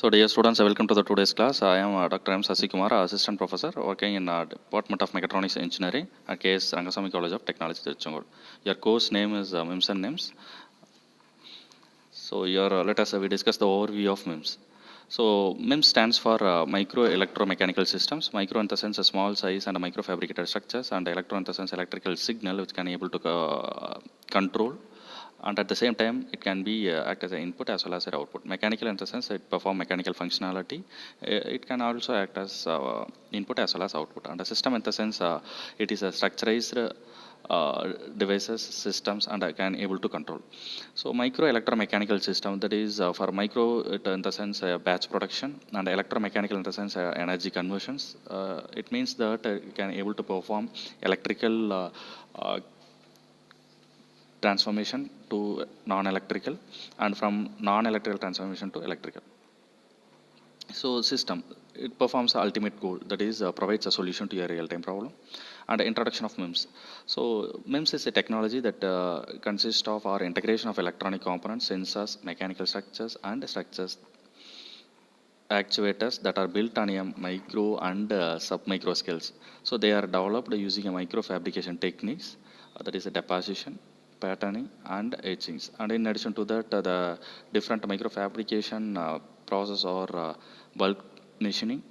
So, dear students, welcome to the today's class. I am Dr. M. Sasikumar, Assistant Professor working in Department of Mechatronics Engineering at KS Rangasamy College of Technology, Tiruchengodu. Your course name is MIMS and NIMS. So, here let us we discuss the overview of MIMS. So, MIMS stands for Micro Electromechanical Systems. Micro in the sense a small size and a microfabricated structures, and electro in the sense electrical signal which can able to control, and at the same time it can be act as an input as well as an output. Mechanical in the sense it perform mechanical functionality. It can also act as input as well as output. And a system in the sense it is a structurized devices, systems, and I can able to control. So micro electromechanical system, that is for micro it, in the sense batch production, and electromechanical in the sense energy conversions. It means that it can able to perform electrical transformation to non-electrical, and from non-electrical transformation to electrical. So system, it performs the ultimate goal, that is provides a solution to a real-time problem. And introduction of MIMS. So MIMS is a technology that consists of our integration of electronic components, sensors, mechanical structures, and structures actuators that are built on a micro and sub-micro scales. So they are developed using a micro fabrication techniques, that is a deposition, patterning, and etchings. And in addition to that, the different micro fabrication process or bulk machining,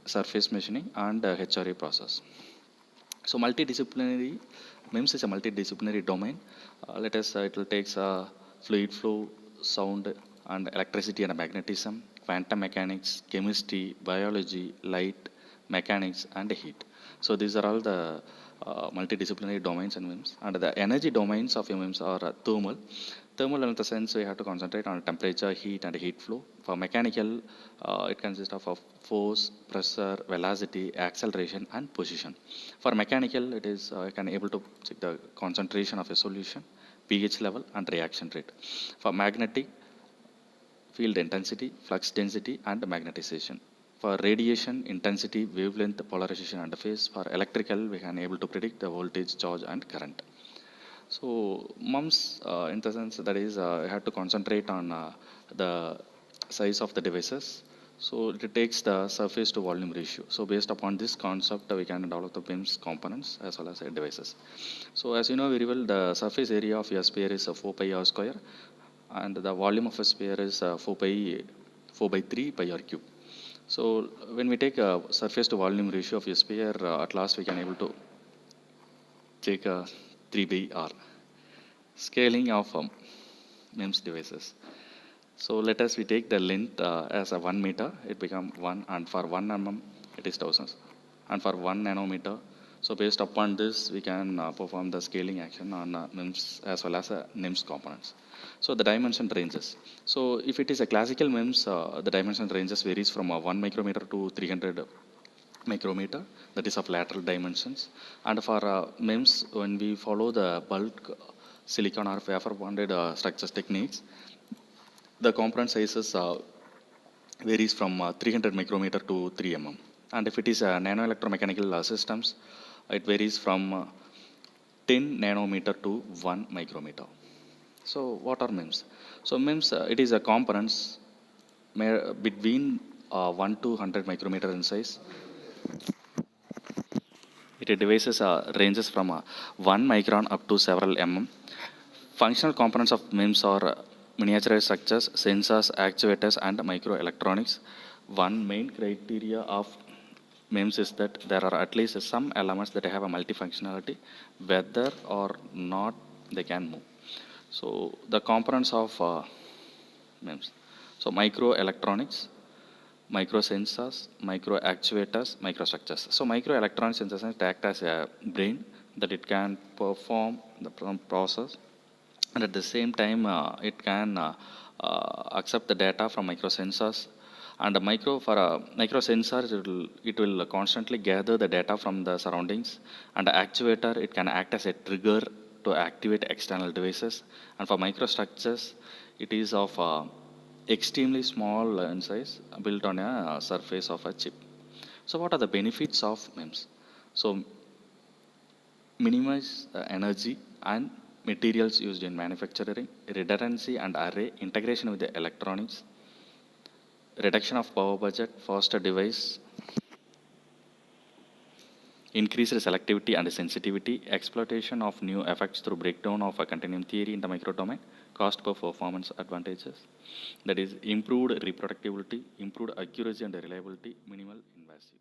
surface machining, and HRE process. So multidisciplinary, MIMS is a multidisciplinary domain. Let us, it will take fluid flow, sound, and electricity and magnetism, quantum mechanics, chemistry, biology, light, mechanics, and heat. So these are all the multidisciplinary domains in MIMS. And the energy domains of MIMS are thermal. Thermal in the sense we have to concentrate on temperature, heat, and heat flow. For mechanical, it consists of force, pressure, velocity, acceleration, and position. For mechanical, it is can able to check the concentration of a solution, pH level, and reaction rate. For magnetic, field intensity, flux density, and magnetization. For radiation, intensity, wavelength, polarization, and phase. For electrical, we can able to predict the voltage, charge, and current. So MUMS, in the sense that is, have to concentrate on the size of the devices. So it takes the surface to volume ratio. So based upon this concept, we can develop the MIMS components as well as devices. So as you know very well, the surface area of a sphere is 4 pi r square, and the volume of a sphere is 4 by 3 pi r cube. So when we take a surface to volume ratio of a sphere, at last we can able to take a 3 by r. Scaling of MIMS devices. So let us we take the length as a 1 meter, it become 1, and for 1 mm it is thousands, and for 1 nanometer. So based upon this, we can perform the scaling action on MIMS as well as NIMS components. So the dimension ranges. So if it is a classical MIMS, the dimension ranges varies from 1 micrometer to 300 micrometer, that is of lateral dimensions. And for MIMS, when we follow the bulk silicon or wafer bonded structures techniques, the component sizes varies from 300 micrometer to 3 mm. And if it is nano electromechanical systems, it varies from 10 nanometer to 1 micrometer. So what are MIMS? So MIMS, it is a components between 1 to 100 micrometer in size. It devices ranges from 1 micron up to several mm. Functional components of MIMS are miniaturized structures, sensors, actuators, and microelectronics. One main criteria of MIMS is that there are at least some elements that have a multifunctionality, whether or not they can move. So the components of MIMS. So microelectronics, microsensors, microactuators, microstructures. So microelectronics in the sense act as a brain that it can perform the process, and at the same time it can accept the data from microsensors. And for microsensors, it will constantly gather the data from the surroundings. And the actuator, it can act as a trigger to activate external devices. And for microstructures, it is of extremely small in size, built on a surface of a chip. So what are the benefits of MIMS? So minimize energy and materials used in manufacturing, redundancy and array, integration with the electronics, reduction of power budget, faster device, increased selectivity and sensitivity, exploitation of new effects through breakdown of a continuum theory in the microdomain, cost per performance advantages, that is improved reproducibility, improved accuracy and reliability, minimal invasive.